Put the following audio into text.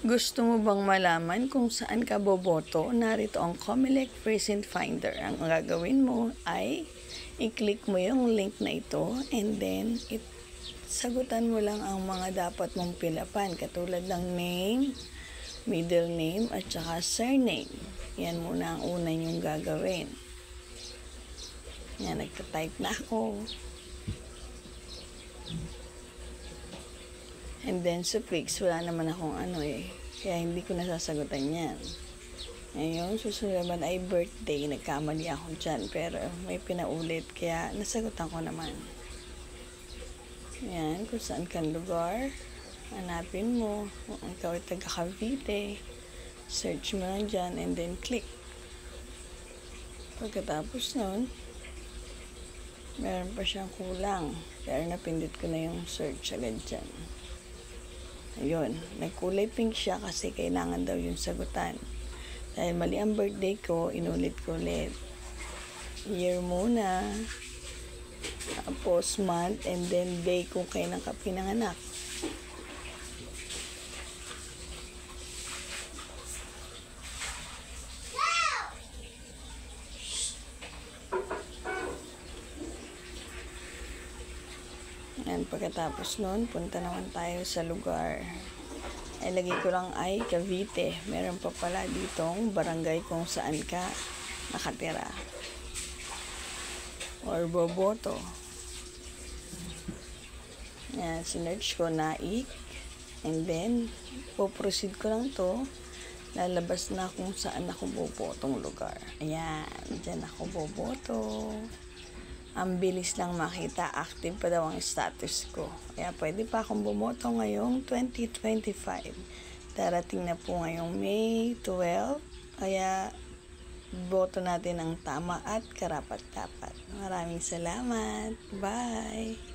Gusto mo bang malaman kung saan ka boboto? Narito ang Comelec Precinct Finder. Ang gagawin mo ay i-click mo yung link na ito and then sagutan mo lang ang mga dapat mong pilapan katulad ng name, middle name at saka surname. Yan muna ang una yung gagawin. Yan, nagta-type na ako. And then suffix, wala naman akong kaya hindi ko nasasagutan yan. Ngayon, susunod naman ay birthday. Nagkamali ako dyan, pero may pinaulit, kaya nasagutan ko naman. Yan, kung saan kang lugar, hanapin mo. Kung ikaw ay taga Cavite, search mo lang dyan, and then click. Pagkatapos nun, meron pa siyang kulang, pero napindot ko na yung search agad dyan. Ayun, nagkulay pink siya kasi kailangan daw yung sagutan. Dahil mali ang birthday ko, inulit ko ulit. Year muna, tapos month, and then day kung kailan ka pinanganak. Yan, pagkatapos nun, punta naman tayo sa lugar. Ay, lagay ko lang ay Cavite. Meron pa pala ditong barangay kung saan ka nakatira. Or boboto. Yan, sinerch ko Naik. And then, po-proceed ko lang to. Lalabas na kung saan ako bobotong lugar. Ayan, dyan ako boboto. Ang bilis lang makita, active pa daw ang status ko. Kaya pwede pa akong bumoto ngayong 2025. Darating na po ngayong May 12. Kaya boto natin ang tama at karapat-dapat. Maraming salamat. Bye!